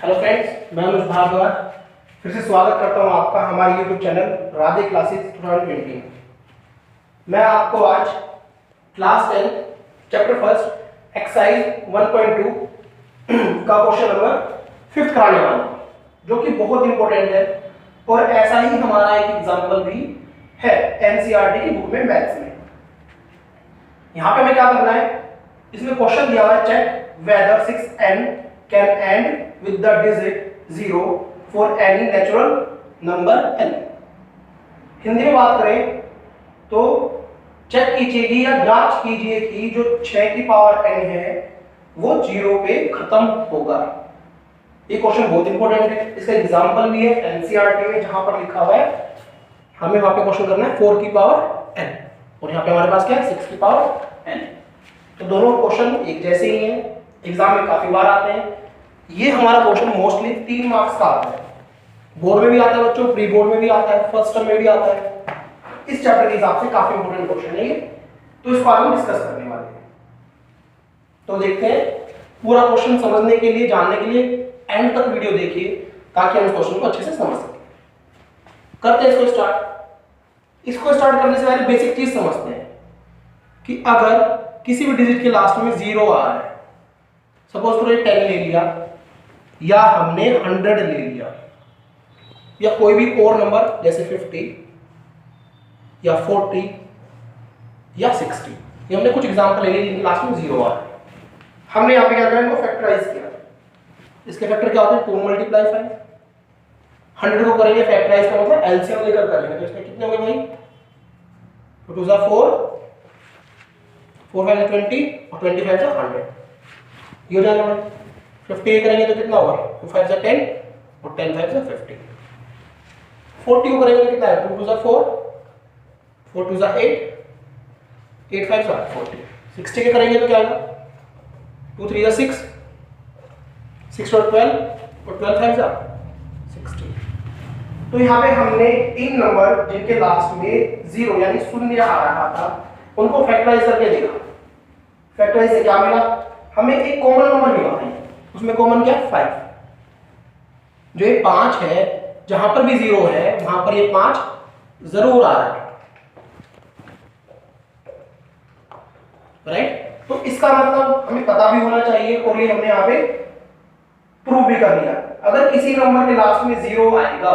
Hello friends, मैं अनुज भारद्वाज फिर से स्वागत करता हूं आपका हमारे यूट्यूब चैनल राधे क्लासेस 2020 में। मैं आपको आज क्लास 10 चैप्टर फर्स्ट एक्सरसाइज 1.2 का क्वेश्चन नंबर 5 कराने वाला हूं, जो कि बहुत इंपॉर्टेंट है और ऐसा ही हमारा एक एग्जाम्पल भी है एनसीईआरटी की बुक में मैथ्स में। यहाँ पे हमें क्या करना है, इसमें क्वेश्चन दिया हुआ है check whether 6n can end with the digit 0 for any natural number n। Hindi में बात करें तो चेक कीजिएगी या जांच कीजिए कि जो 6 की पावर n है वो 0 पे खत्म होगा। ये क्वेश्चन बहुत इंपॉर्टेंट है, इसका एग्जांपल भी है एनसीईआरटी में जहां पर लिखा हुआ है हमें वहां पे क्वेश्चन करना है 4 की पावर n और यहाँ पे हमारे पास क्या है 6 की पावर n। तो दोनों क्वेश्चन एक जैसे ही हैं, एग्जाम में काफी बार आते हैं। ये हमारा क्वेश्चन मोस्टली 3 मार्क्स का आता है, बोर्ड में भी आता है बच्चों, प्री बोर्ड में भी आता है, फर्स्ट टर्म में भी आता है। इस चैप्टर के हिसाब से काफी इंपॉर्टेंट क्वेश्चन है ये, तो इसको आज हम डिस्कस करने वाले हैं। तो देखते हैं, पूरा क्वेश्चन समझने के लिए, जानने के लिए एंड तक वीडियो देखिए ताकि हम इस क्वेश्चन को अच्छे से समझ सकें। करते हैं इसको स्टार्ट। इसको स्टार्ट करने से पहले बेसिक चीज समझते हैं कि अगर किसी भी डिजिट के लास्ट में 0 आ रहा है, सपोज करो 10 ले लिया या हमने 100 ले लिया या कोई भी और नंबर जैसे 50 या 40 या 60, ये हमने कुछ एग्जांपल ले लिए जिनके लास्ट में 0 आ रहा है। हमने यहाँ पे क्या करा, इनको फैक्टराइज किया। इसके फैक्टर क्या होते हैं 2 × 5। 100 को करेंगे फैक्टराइज का मतलब एलसीएम लेकर करेंगे, तो इसमें कितने हो गए भाई, 2 2 4 4 5 20 और 25 100, ये हो जाएगा भाई। 50 करेंगे तो कितना होगा, 2 5 10 और 10 5 50। 40 को करेंगे तो कितना है, 2 2 4 4 2 8 8 5 40। 60 के करेंगे तो क्या आएगा, 2 3 6 6 और 12 और 12 5 60। तो यहाँ पे हमने 3 नंबर जिनके लास्ट में 0 यानी शून्य आ रहा था उनको फैक्टराइज करके देखा। फैक्टराइज से क्या मिला, हमें एक कॉमन नंबर मिला है, उसमें कॉमन क्या है 5। जो ये 5 है, जहां पर भी 0 है वहां पर ये 5 जरूर आ रहा है, राइट। तो इसका मतलब हमें पता भी होना चाहिए और ये हमने यहाँ पे प्रूव भी कर लिया। अगर किसी नंबर के लास्ट में 0 आएगा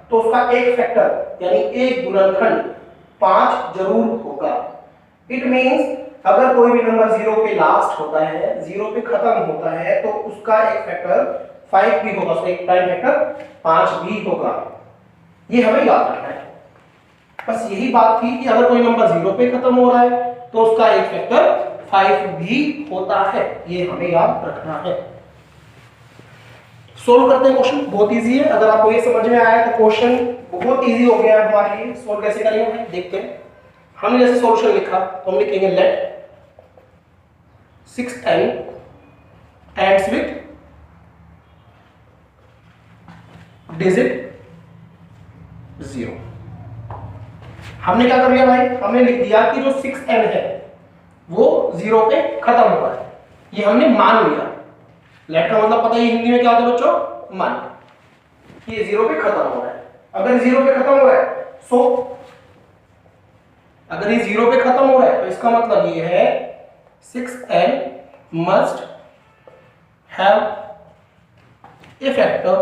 तो उसका एक फैक्टर यानी एक गुणनखंड 5 जरूर होगा। इट मींस अगर कोई भी नंबर 0 पे लास्ट होता है, 0 पे खत्म होता है, तो उसका एक फैक्टर 5 भी होगा, उसका एक प्राइम फैक्टर 5 भी होगा। ये हमें याद रखना है। बस यही बात थी कि अगर कोई नंबर 0 पे खत्म हो रहा है तो उसका एक फैक्टर 5 भी होता है, ये हमें याद रखना है। सोल्व करते हैं क्वेश्चन, बहुत इजी है। अगर आपको ये समझ में आया तो क्वेश्चन बहुत इजी हो गया हमारे लिए। सोल्व कैसे करेंगे देखते हैं। हमने जैसे सॉल्यूशन लिखा तो हम लिखेंगे late 6n ends with digit 0। हमने क्या कर लिया भाई, हमने लिख दिया कि जो 6n है वो 0 पे खत्म हो रहा है, ये हमने मान लिया। लेट का मतलब पता है हिंदी में क्या होता है बच्चों, मान। ये 0 पे खत्म हो रहा है। अगर 0 पे खत्म हो रहा है अगर ये 0 पे खत्म हो रहा है तो इसका मतलब ये है 6n must have a factor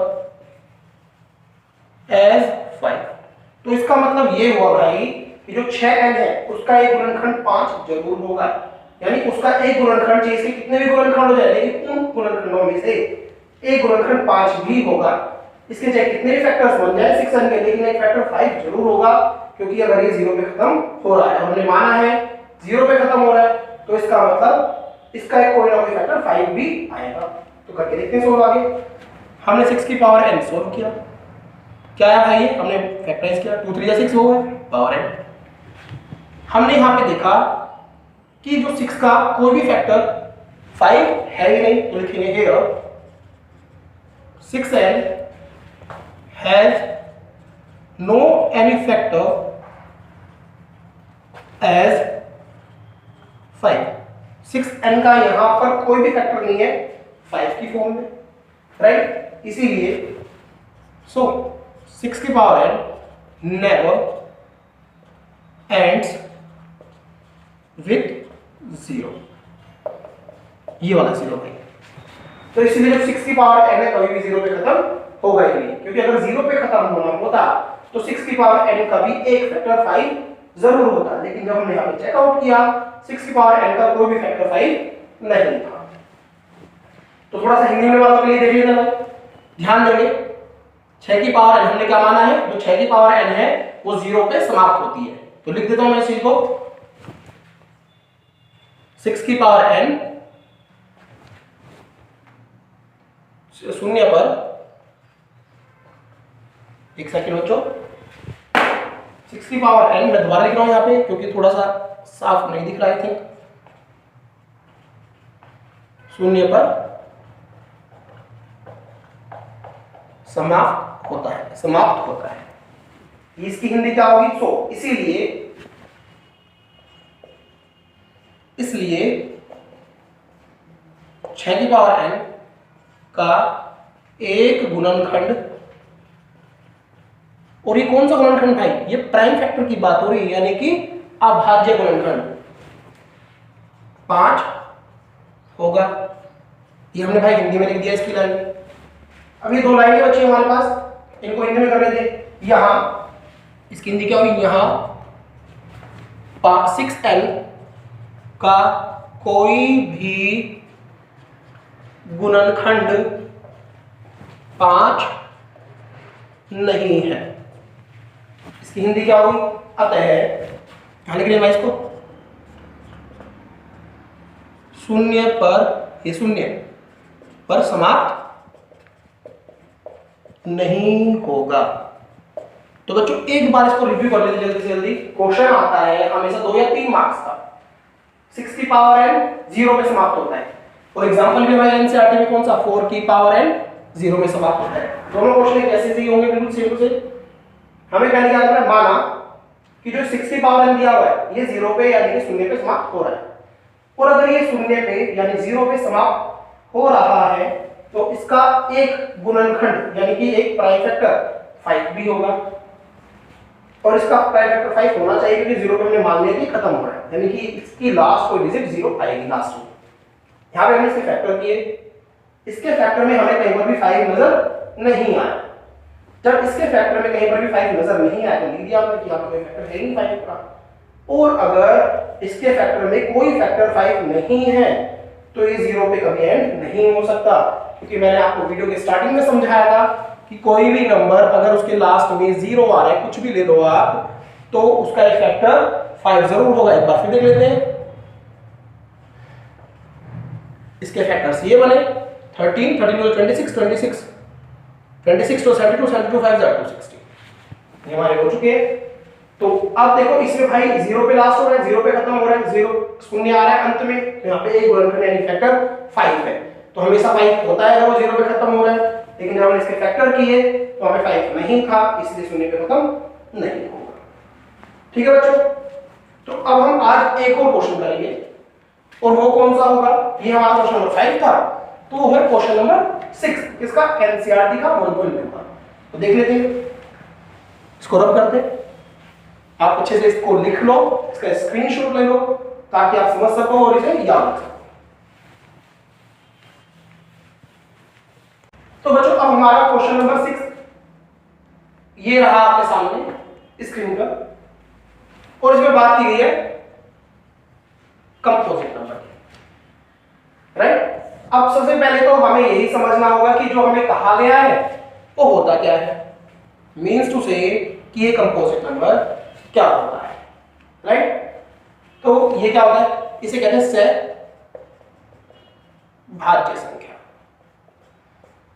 as 5। तो इसका मतलब ये हुआ भाई कि जो 6n है उसका एक गुणनखंड 5 जरूर होगा, यानी उसका एक गुणनखंड चाहिए, इसके कितने भी गुणनखंड हो जाए लेकिन उन गुणनखंडों में से एक गुणनखंड 5 भी होगा। इसके चाहे कितने भी फैक्टर्स बन जाए 6n के, लेकिन एक फैक्टर 5 जरूर होगा, क्योंकि अगर ये 0 पे खत्म हो रहा है, हमने माना है 0 पे खत्म हो रहा है, तो इसका मतलब इसका एक कोई ना कोई फैक्टर 5 भी आएगा। तो करके देखते हैं सोल्व आगे। हमने 6 की पावर n सोल्व किया, क्या है भाई, हमने फैक्टराइज किया, 2 3 6 हो गया पावर n। हमने यहाँ पे देखा कि जो 6 का कोई भी फैक्टर 5 है ही नहीं, तो लिखेंगे here 6n has no any factor as 5। 6n का यहां पर कोई भी फैक्टर नहीं है 5 की फॉर्म में, राइट। इसीलिए सो 6 की power n never ends with 0, ये वाला 0 भाई। तो इसीलिए जब 6 की पावर n है कभी भी 0 पे खत्म होगा ही नहीं, क्योंकि अगर 0 पे खत्म होना होता तो 6 की पावर n का भी एक फैक्टर 5 जरूर होता, लेकिन जब हमने यहाँ पे चेकआउट किया 6 की पावर n का कोई भी फैक्टर 5 नहीं था। तो थोड़ा सा हिंदी में बातों के लिए देख लेना भाई, ध्यान देंगे। 6 की पावर n हमने क्या माना है, जो 6 की पावर n है वो 0 पे समाप्त होती है। तो लिख देता हूं मैं इसी को, 6 की पावर n शून्य पर, एक सेकंड बच्चों, 6 की पावर n मैं दोबारा लिख रहा हूं यहां पे क्योंकि थोड़ा सा साफ नहीं दिख रहा है, आई थिंक, शून्य पर समाप्त होता है। इसकी हिंदी क्या होगी? सो इसलिए 6 की पावर n का एक गुणनखंड, और ये कौन सा गुणनखंड भाई? ये प्राइम फैक्टर की बात हो रही है, यानी कि अभाज्य गुणनखंड 5 होगा। ये हमने भाई हिंदी में लिख दिया इसकी लाइन। अब ये 2 लाइनें बची हमारे पास, इनको हिंदी में कर लेते हैं। यहां इसकी हिंदी क्या होगी? यहां 6n का कोई भी गुणनखंड 5 नहीं है। इसकी हिंदी क्या होगी? अतः क्या लिख रहे हैं भाई इसको? शून्य पर समाप्त नहीं होगा। तो बच्चों एक बार इसको रिव्यू कर लेते जल्दी से जल्दी। क्वेश्चन आता है हमेशा 2 या 3 मार्क्स का, 6 की पावर n 0 पे समाप्त होता है, और एग्जांपल भी हमारे एनसीईआरटी में कौन सा? 4 की पावर n 0 में समाप्त होता है। दोनों क्वेश्चन कैसे ही होंगे, बिल्कुल सेम टू सेम। हमें क्या लिखा है? माना कि जो 6 की पावर n दिया हुआ है ये 0 पे यानी कि शून्य पे समाप्त हो रहा है, और अगर ये शून्य पे यानी 0 पे समाप्त हो रहा है तो इसका एक गुणनखंड यानी कि एक प्राइम फैक्टर 5 भी होगा, और इसका प्राइम फैक्टर 5 होना चाहिए क्योंकि 0 पे हमने मान लिया कि खत्म हो रहा है, यानी कि इसकी लास्ट कोई डिजिट 0 आएगी लास्ट में। यहां पे हमने इसके फैक्टर किए, इसके फैक्टर में हमें कहीं पर भी 5 नजर नहीं आया। जब इसके फैक्टर में कहीं पर भी 5 नजर नहीं आया तो लिख दिया आपने कि यहां पे कोई फैक्टर है नहीं 5 का। और अगर इसके फैक्टर में कोई फैक्टर 5 नहीं है तो ये 0 पे कभी एंड नहीं हो सकता, क्योंकि मैंने आपको वीडियो के स्टार्टिंग में समझाया था कि कोई भी नंबर अगर उसके लास्ट में 0 आ रहा है, कुछ भी ले लो आप, तो उसका एक फैक्टर 5 जरूर होगा। एक बार फिर देख लेते हैं। इसके फैक्टर्स ये बने 13 13 26 26 26 to 72 72 5 260, ये हमारे हो चुके हैं। तो अब देखो इसमें भाई 0 पे लास्ट हो रहा है, 0 पे खत्म हो रहा है, 0 शून्य आ रहा है अंत में, तो यहाँ पे एक गुणनखंड यानी फैक्टर 5 है। तो हमेशा 5 होता है अगर वो 0 पे खत्म हो रहा है, लेकिन जब हमने इसके फैक्टर किए तो हमें 5 नहीं था, इसलिए शून्य पे खत्म नहीं होगा। ठीक है बच्चों, तो अब हम आज एक और क्वेश्चन करेंगे, और वो कौन सा होगा? ये हमारा क्वेश्चन नंबर 5 था, तो वो है क्वेश्चन नंबर 6 इसका एनसीईआरटी का 1.2 का। तो देख लेते हैं, इसको रब करते हैं। आप अच्छे से इसको लिख लो, इसका स्क्रीनशॉट ले लो ताकि आप समझ सको और इसे याद रख सको। तो बच्चों अब हमारा क्वेश्चन नंबर 6 ये रहा आपके सामने स्क्रीन पर, और इसमें बात की गई है कंपोजिट नंबर, राइट। अब सबसे पहले तो हमें यही समझना होगा कि जो हमें कहा गया है वो होता क्या है, मीन्स टू से कि ये कंपोजिट नंबर क्या होता है, राइट। तो ये क्या होता है? इसे कहते हैं सहभाज्य संख्या,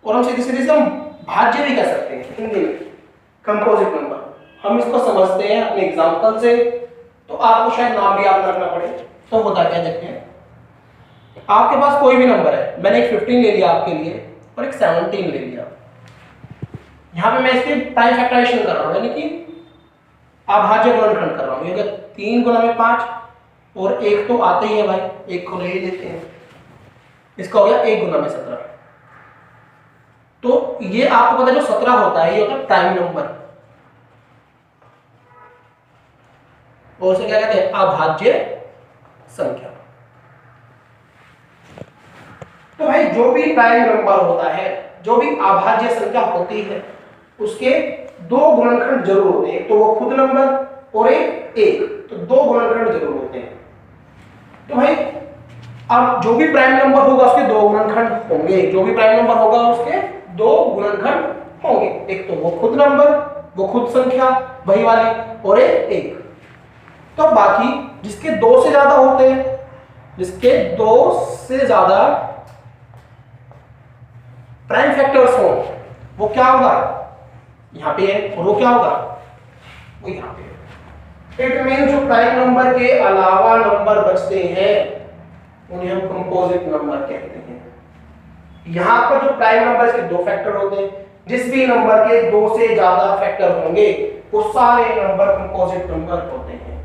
और हम सीधे सीधे हम भाज्य भी कह सकते हैं हिंदी में कंपोजिट नंबर। हम इसको समझते हैं अपने एग्जांपल से, तो आपको शायद नाम भी याद रखना पड़े। तो होता क्या, देखते हैं। आपके पास कोई भी नंबर है, मैंने एक 15 ले लिया आपके लिए और एक 17 ले लिया। यहां पे मैं इसके प्राइम फैक्टराइजेशन कर रहा हूं, यानी कि अभाज्य गुणनखंड कर रहा हूं। ये 3 गुना में 5 और 1 तो आते ही है भाई, 1 को ले लेते हैं, इसका हो गया 1 गुना में 17। तो ये आपको पता है जो 17 होता है ये होता है प्राइम नंबर, और उसे क्या कहते हैं, अभाज्य संख्या। तो भाई जो भी प्राइम नंबर होता है, जो भी अभाज्य संख्या होती है, उसके दो गुणनखंड जरूर होते हैं, एक तो वो खुद नंबर और एक, तो दो गुणनखंड जरूर होते हैं। तो भाई अब जो भी प्राइम नंबर होगा उसके दो गुणनखंड होंगे, जो भी प्राइम नंबर होगा उसके दो गुणनखंड होंगे, एक तो वो खुद नंबर, वो खुद संख्या वही वाली, और एक। तो बाकी जिसके दो से ज्यादा होते हैं, जिसके दो से ज्यादा प्राइम फैक्टर्स हो, वो क्या होगा, यहां पे है, और वो क्या होगा, वो यहां पे है। इट मीन जो प्राइम नंबर के अलावा नंबर बचते हैं उन्हें हम कंपोजिट नंबर कहते हैं। यहां पर जो प्राइम नंबर के दो फैक्टर होते हैं, जिस भी नंबर के दो से ज्यादा फैक्टर होंगे वो सारे नंबर कंपोजिट नंबर होते हैं।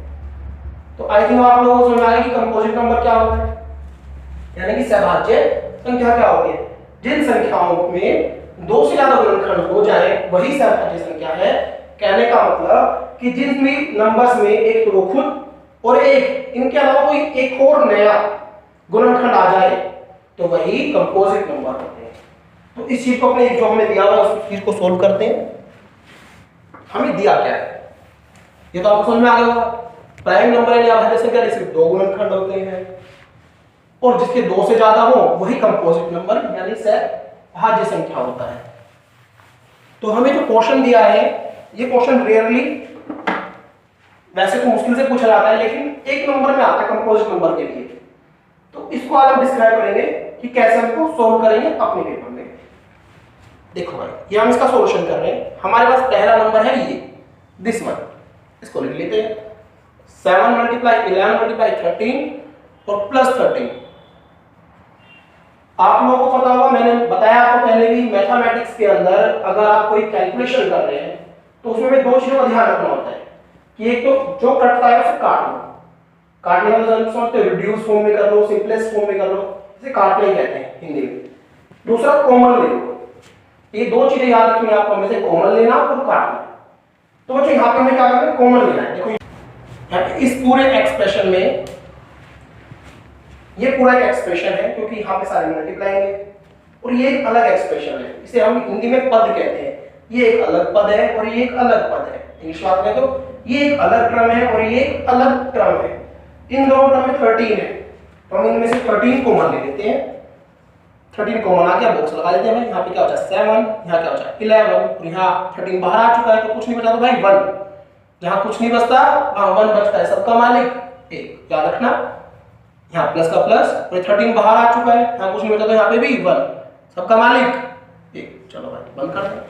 तो आई थिंक आप लोगों को समझ आ गया कि कंपोजिट नंबर क्या होता है, यानी कि सहभाज्य संख्या क्या होती है, जिन संख्याओं में दो से ज्यादा गुणनखंड हो जाए वही सहभाज्य संख्या है। कहने का मतलब कि जिन भी नंबर्स में एक तो वो खुद और एक, इनके अलावा कोई एक और नया गुणनखंड आ जाए तो वही कंपोजिट नंबर होते हैं। तो इस चीज को अपने जो हमें दिया हुआ उस चीज को सोल्व करते हैं। हमें दिया क्या है ये तो आपको समझ में आ गया होगा। प्राइम नंबर यानी अभाज्य संख्या सिर्फ दो गुणनखंड होते हैं, और जिसके दो से ज्यादा हो वही कंपोजिट नंबर यानी सहभाज्य संख्या होता है। तो हमें जो क्वेश्चन दिया है, ये क्वेश्चन रेयरली, वैसे तो मुश्किल से पूछा जाता है, लेकिन एक नंबर में आता है कंपोजिट नंबर के लिए। तो इसको आज हम डिस्क्राइब करेंगे कि कैसे हम इसको सोल्व करेंगे अपने पेपर में। देखो भाई, ये हम इसका सॉल्यूशन कर रहे हैं। हमारे पास पहला नंबर है ये, दिस वन, इसको लिख लेते हैं 7 × 11 × 13 और +13। आप लोगों को पता होगा, मैंने बताया आपको पहले भी, मैथमेटिक्स के अंदर अगर आप कोई कैलकुलेशन कर रहे हैं तो उसमें हमें दो चीजों का ध्यान रखना होता है कि एक तो जो कटता है उसे काटना, काटने का मतलब समझते हो, रिड्यूस फॉर्म में कर लो, सिंपलेस्ट फॉर्म में कर लो, इसे काटना ही कहते हैं हिंदी में। दूसरा कॉमन ले लो, ये दो चीजें याद रखनी है आपको, हमें से कॉमन लेना और काटना। तो बच्चों यहाँ पे हमें क्या करना है, कॉमन लेना है। देखो यहाँ पे इस पूरे एक्सप्रेशन में, ये पूरा एक एक्सप्रेशन है क्योंकि यहाँ पे सारे मल्टीप्लाई है, और ये एक अलग एक्सप्रेशन है, इसे हम हिंदी में पद कहते हैं। ये एक अलग पद है और ये एक अलग पद है। इंग्लिश बात में तो ये एक अलग क्रम है और ये एक अलग क्रम है। इन दोनों क्रम में 13 है, तो हम इनमें से 13 कॉमन ले लेते हैं। 13 कॉमन आ गया, बॉक्स लगा देते हैं भाई। यहाँ पे क्या हो जाए 7, यहाँ क्या हो जाए 11, और यहाँ 13 बाहर आ चुका है तो कुछ नहीं बचा, तो भाई 1। यहाँ कुछ नहीं बचता, वहां 1 बचता है, सबका मालिक एक, याद रखना। यहाँ प्लस का प्लस, और 13 बाहर आ चुका है, यहाँ कुछ नहीं बचा तो यहाँ पे भी 1, सबका मालिक एक। चलो भाई बंद कर दें,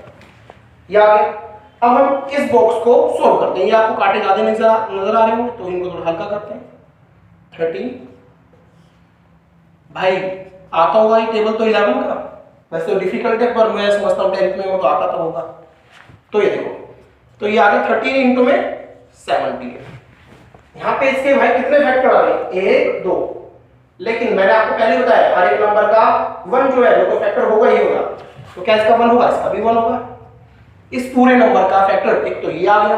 ये आ गया। अब हम इस बॉक्स को सोल्व करते हैं। ये आपको कांटे ज्यादा नजर आ रहे होंगे तो इनको थोड़ा हल्का करते हैं। 13 भाई आता होगा ये टेबल तो 11 का, वैसे तो डिफिकल्ट है पर मैं समझता हूँ 10th में वो तो आता तो होगा। तो ये देखो, तो ये आ गया 13 इंटू में 70। यहाँ पे इसके भाई कितने फैक्टर आ रहे हैं, 1 2, लेकिन मैंने आपको पहले बताया हर एक नंबर का 1 जो है वो तो फैक्टर होगा ही होगा। तो क्या इसका 1 होगा, इसका भी 1 होगा। इस पूरे नंबर का फैक्टर एक तो ये आ गया,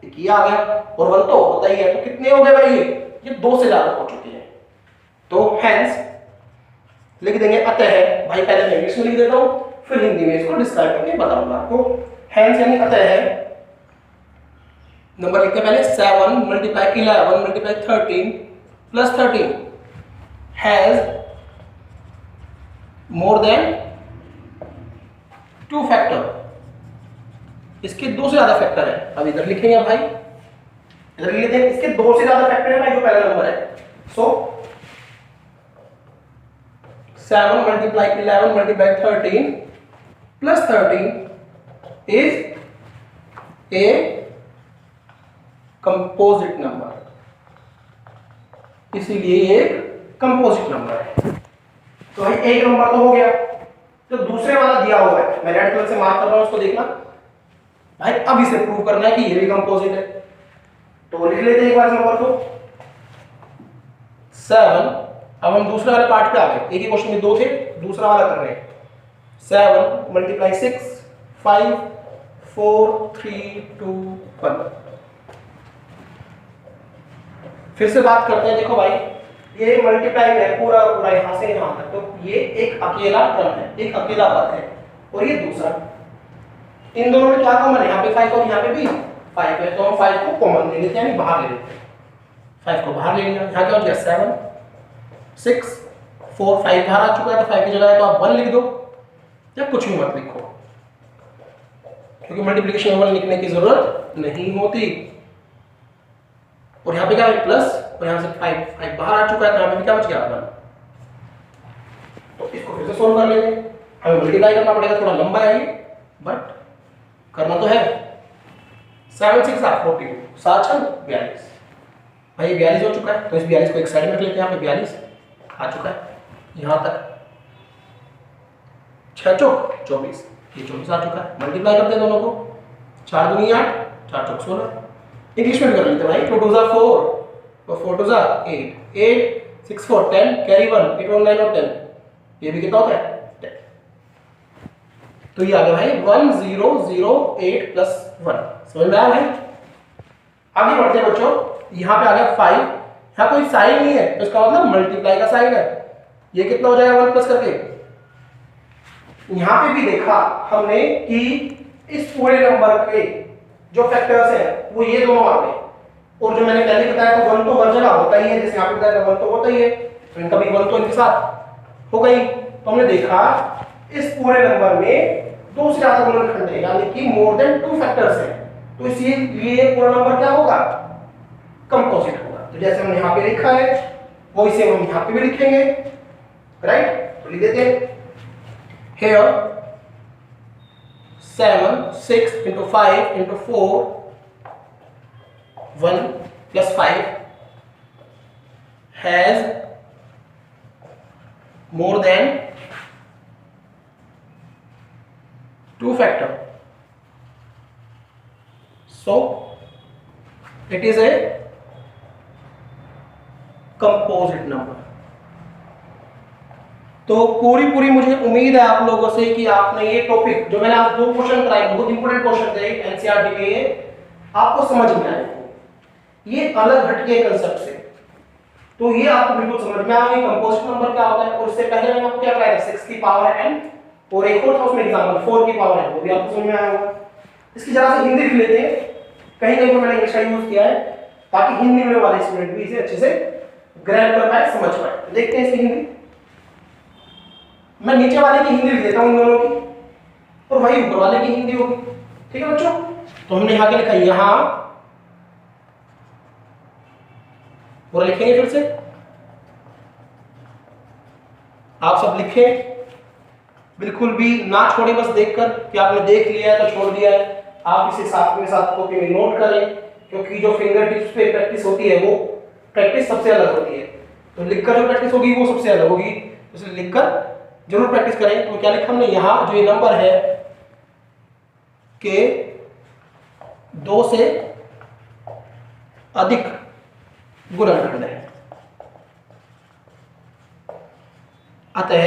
एक ये आ गया, और 1 तो होता ही है। तो कितने हो गए भाई, ये 2 से ज्यादा हो चुके हैं। तो हेंस लिख देंगे अतः, भाई पहले मैं इंग्लिश में लिख देता हूं फिर हिंदी में इसको डिस्क्राइब करके बताऊंगा आपको। हेंस यानी अतः है, नंबर लिखते हैं पहले 7 × 11 × 13 + 13 हैज मोर देन 2 फैक्टर। इसके 2 से ज्यादा फैक्टर है। अब इधर लिखेंगे भाई, इधर लिख लेते हैं इसके 2 से ज्यादा फैक्टर है भाई, जो पहला नंबर है। सो 7 × 11 × 13 + 13 इज ए कंपोजिट नंबर, इसीलिए एक कंपोजिट नंबर है। तो भाई एक नंबर तो हो गया। तो दूसरे वाला दिया हुआ है, मैं रेड कलर से मार्क कर रहा हूं, उसको देखना भाई। अब इसे प्रूव करना है कि ये भी कंपोजिट है, तो लिख लेते हैं एक बार इस नंबर को 7। अब हम दूसरे वाले पार्ट पे आ गए। एक ही क्वेश्चन में 2 थे, दूसरा वाला कर रहे हैं। 7 मल्टीप्लाई 6 5 4 3 2 1। फिर से बात करते हैं। देखो भाई, ये मल्टीप्लाई है पूरा पूरा यहां से यहां तक, तो ये एक अकेला टर्म है, एक अकेला पद है, और ये दूसरा। इन दोनों में क्या कॉमन है? यहाँ पे 5 और यहाँ पे भी 5 है, तो हम 5 को कॉमन ले लेते हैं, यानी बाहर ले लेते हैं। 5 को बाहर ले लिया, यहाँ क्या हो गया 7 6 4 5 बाहर आ चुका है, तो 5 की जगह तो आप 1 लिख दो या कुछ भी मत लिखो, क्योंकि मल्टीप्लिकेशन में 1 लिखने की जरूरत नहीं होती। और यहाँ पे क्या है प्लस, और यहाँ से 5 बाहर आ चुका है, तो यहाँ पे क्या बच गया 1। तो इसको फिर से सोल्व कर लेंगे। हमें मल्टीप्लाई करना पड़ेगा, थोड़ा लंबा है ये, बट करना तो है। 7 6 42 7 6 42। भाई 42 हो चुका है, तो इस 42 को एक साइड में रख लेते हैं। यहाँ पे 42 आ चुका है, यहाँ तक 6 चौक 24, ये 24 आ चुका है। मल्टीप्लाई करते हैं दोनों को, 4 दूनी 8 4 चौक 16। इंग्लिश में कर लेते हैं भाई, 2 2 4 और 4 2 8 8 6 4 10 कैरी 1 8 1 9 और 10, ये भी कितना होता है 10। तो ये आ गया भाई 1 0 0 8 प्लस 1। समझ में आया भाई? आगे बढ़ते हैं बच्चों, यहाँ पे आ गया 5, यहाँ कोई साइन नहीं है, तो इसका मतलब मल्टीप्लाई का साइन है। ये कितना हो जाएगा 1 प्लस करके? यहाँ पे भी देखा हमने कि इस पूरे नंबर के जो फैक्टर्स हैं वो ये दोनों आ गए, और जो मैंने पहले बताया था 1 तो हर जगह होता ही है, जैसे यहाँ पे बताया था 1 तो होता ही है, तो इनका भी 1 तो इनके साथ हो गई। तो हमने देखा इस पूरे नंबर में 2 से ज्यादा गुणनखंड है, यानी कि मोर देन 2 फैक्टर्स हैं, तो इसीलिए पूरा नंबर क्या होगा कंपोजिट होगा। तो जैसे हमने यहाँ पे लिखा है वो इसे हम यहाँ पे भी लिखेंगे, राइट? तो लिख देते हैं here 7 6 into 5 into 4 1 plus 5 has more than 2 factor, so it is a composite number। तो पूरी मुझे उम्मीद है आप लोगों से कि आपने ये टॉपिक जो मैंने आज 2 क्वेश्चन कराए, बहुत इंपॉर्टेंट क्वेश्चन थे एनसीईआरटी के, आपको समझ में आए। ये अलग हटके कंसेप्ट से, तो ये आपको बिल्कुल समझ में आ गई कंपोजिट नंबर क्या होता है। और इससे पहले मैंने आपको क्या कराया था 6 की पावर n, और एक और था उसमें एग्जांपल 4 की पावर n, वो भी आपको समझ में आया होगा। इसकी जरा से हिंदी लिख लेते हैं, कहीं कहीं मैंने इंग्लिश का यूज किया है ताकि हिंदी में वाले स्टूडेंट भी इसे अच्छे से ग्रैब कर पाए, समझ पाए। देखते हैं इसकी हिंदी। मैं नीचे वाले की हिंदी लिख देता हूं इन दोनों की, और वही ऊपर वाले की हिंदी होगी। ठीक है बच्चों? तो हमने यहां क्या लिखा, यहां पूरा लिखेंगे, फिर से आप सब लिखें, बिल्कुल भी ना छोड़े, बस देखकर कि आपने देख लिया है तो छोड़ दिया है। आप इसे साथ में साथ कॉपी में नोट करें, क्योंकि जो फिंगर टिप्स पे प्रैक्टिस होती है वो प्रैक्टिस सबसे अलग होती है, तो लिखकर जो प्रैक्टिस होगी वो सबसे अलग होगी, इसलिए लिखकर जरूर प्रैक्टिस करें। तो क्या लिखा हमने यहां, जो ये नंबर है कि 2 से अधिक गुणनखंड है, अतः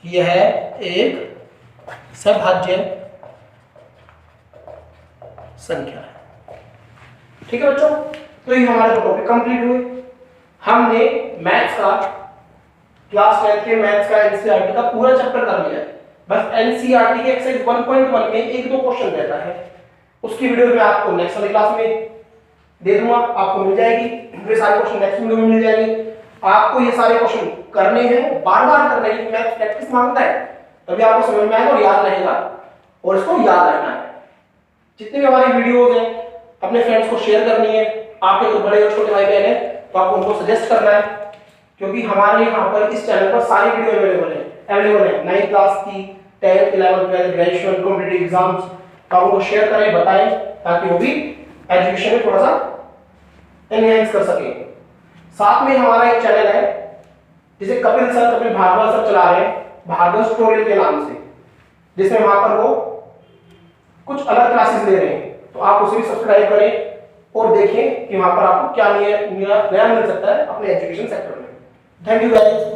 यह एक सभाज्य संख्या है। ठीक है बच्चों? तो ये हमारे टॉपिक कंप्लीट हुए। हमने मैथ्स का, क्लास 10 के मैथ्स का एनसीईआरटी का पूरा चैप्टर कर लिया है। बस एनसीईआरटी के एक्सरसाइज 1.1 में 1-2 क्वेश्चन रहता है, उसकी वीडियो मैं आपको नेक्स्ट वाली क्लास में दे दूंगा, आपको मिल जाएगी। ये सारे क्वेश्चन नेक्स्ट वीडियो में मिल जाएंगे। आपको ये सारे क्वेश्चन करने हैं, बार-बार करने हैं, मैथ प्रैक्टिस मांगता है, तभी आपको समझ में आएगा और याद रहेगा, और इसको याद रखना है। जितने भी हमारी वीडियोस हैं अपने फ्रेंड्स को शेयर करनी है। आपके जो बड़े और छोटे भाई बहन हैं तो आपको उनको सजेस्ट करना है, क्योंकि हमारे यहाँ पर इस चैनल पर सारी वीडियो अवेलेबल है 9th क्लास की, 10th 11th 12th graduation competitive exams. तो आप उनको शेयर करें, बताएं, ताकि वो भी एजुकेशन में थोड़ा सा एनहांस कर सके। साथ में हमारा एक चैनल है जिसे कपिल भार्गव सर चला रहे हैं, भार्गव ट्यूटोरियल के नाम से, जिसमें वहां पर वो कुछ अलग क्लासेस ले रहे हैं, तो आप उसे भी सब्सक्राइब करें और देखें कि वहां पर आपको क्या नया मिल सकता है अपने एजुकेशन सेक्टर में। Thank you guys.